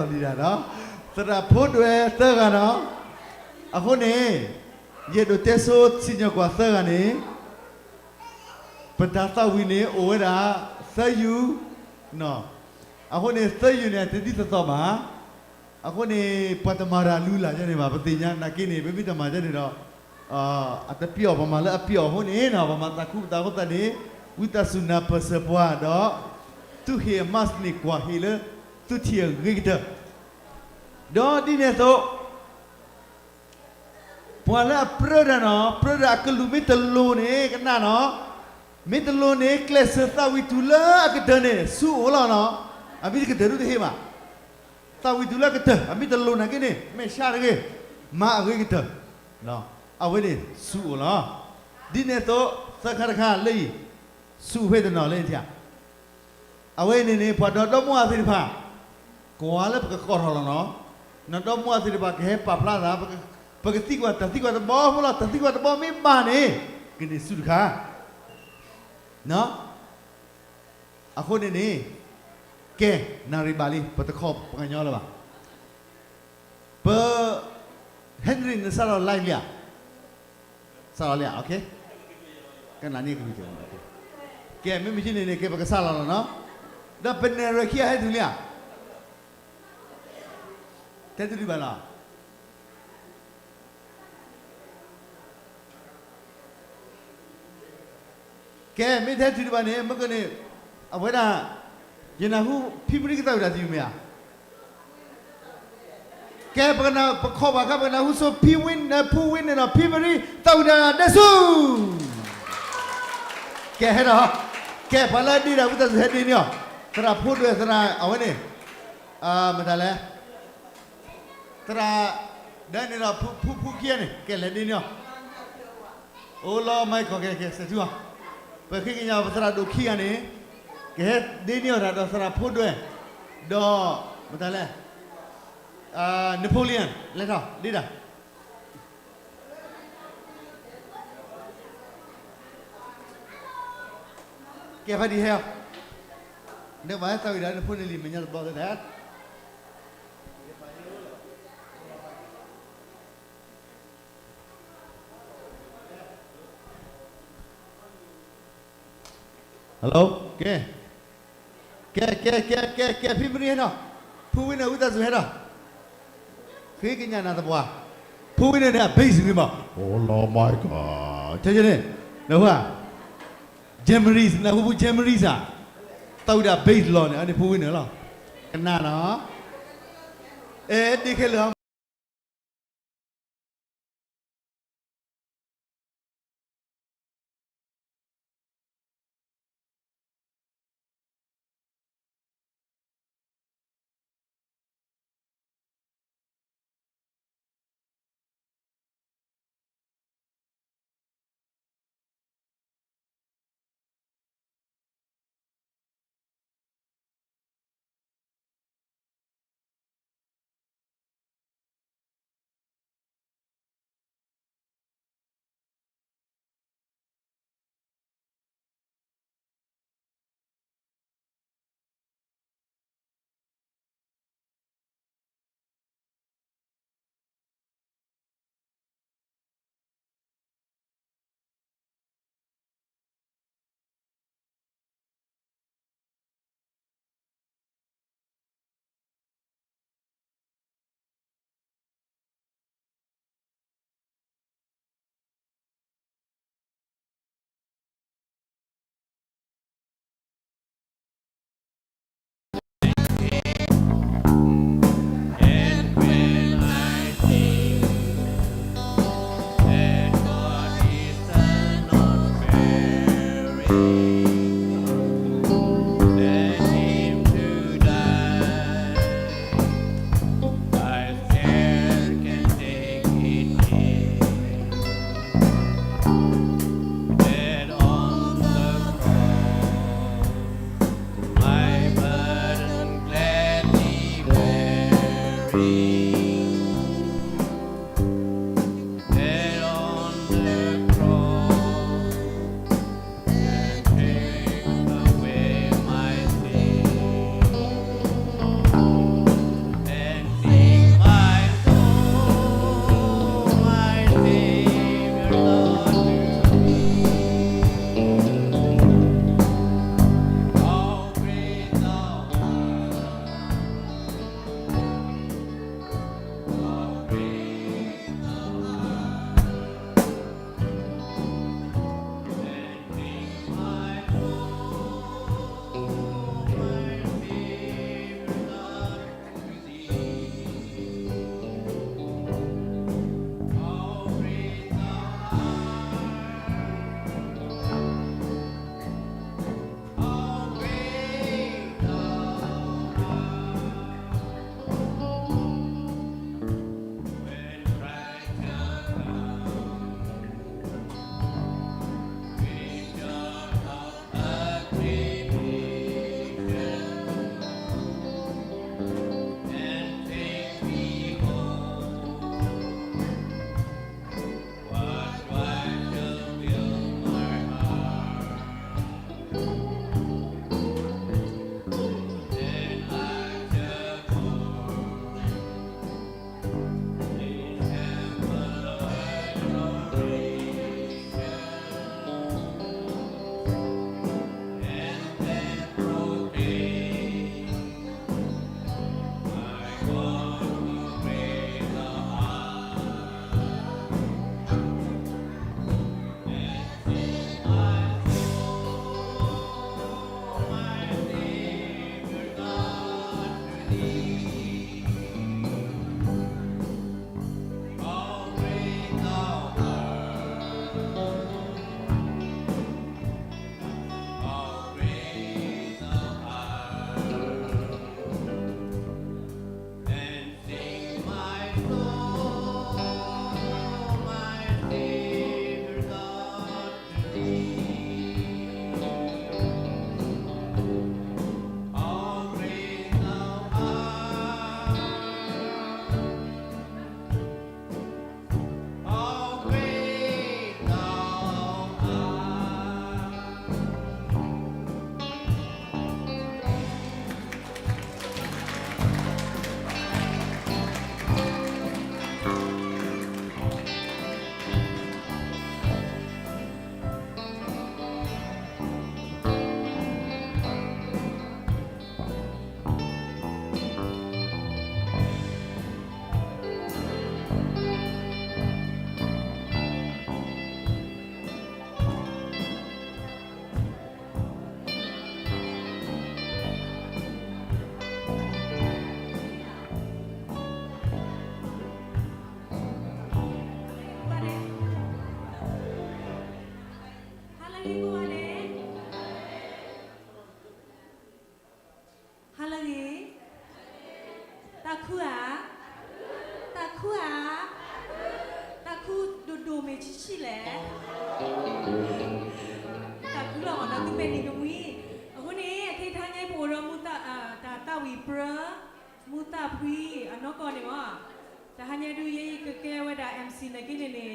đi ra đó thật là phốt về tơ cả nó à hôm nay giờ đồ tết số xin nhau qua tơ cả này bận ta tao vì này ôi đã say you no à hôm nay say you này thì đi tao mà à hôm nay bắt mà ra lula cho nên mà bắt tiền nhá nãy kia này bây giờ mà cho nên đó à tập piao mà là piao hôm nay nào mà ta cũng ta này kita sunnah persepuan đó tu hiya mas ni kwa hile tu thiang gita đó đi nè to pala prada no prada kilometer lo ne kana no meter lo ne class ta witula ka dane su ola no abi ka daru de ma ta witula ka ta abi ta lo na ke ne me sha ke ma ge ka no a we ne su ola đi nè to sa khar kha lei su phê no lên thia a we ne pa do mo a thi pha kwa le ka ko ro no nó đâm mua thì bà cái bà plá ra bà cái tí qua bó mua là tí qua bó mấy bà này cái này sụt khá nó à khôn này nè cái nari bali bà ta khop bà cái nhỏ là bà bà Henry nó sao lại lia sao lia ok cái này cái gì cái mấy cái này cái bà cái sao là nó đó bên này rồi kia hay thứ lia thế thì đi vào nào cái mấy thế thì đi vào này mấy cái này à vậy là giờ nào hu phim cái tao đã gì mày à cái bây giờ khó bà cái bây giờ hu số phim win này là phim cái tao đã đa số cái hết rồi cái phải là đi đâu cũng ta sẽ đi nhở ta là phút rồi ta là ở vậy này à mình ta là tera dan ni lah pu kia ni ke le ni oh lo mai ko ke se tu pa khi nya tera do kia ni ke de ni ra do tera phu dwe do betul le Napoleon le tau đi dah ke phải đi theo nếu mà tao đã phu ni mình nhớ bao giờ đấy hello ke phim beri hết rồi phu win nào ta hết rồi khi cái nhà nào ta bỏ phu win này base gì mà oh my god thấy chưa này đâu à Jammeries là phu Jammeries à tao đã base rồi này anh phu win nữa rồi cái nào nó ê đi cái lửa คูอ่ะตาคูดูเมชิแหละตาคูหล่อนะตุ้เป็นนี่ตรงนี้คนนี้ที่ท่านยัยผู้เรามุตตาวีเปรมุตตาพีอันนอกก่อนเนี่ยว่าแต่ท่านยัยดูยัยก็แก้ว่าได้ MC ในกินเนี่ย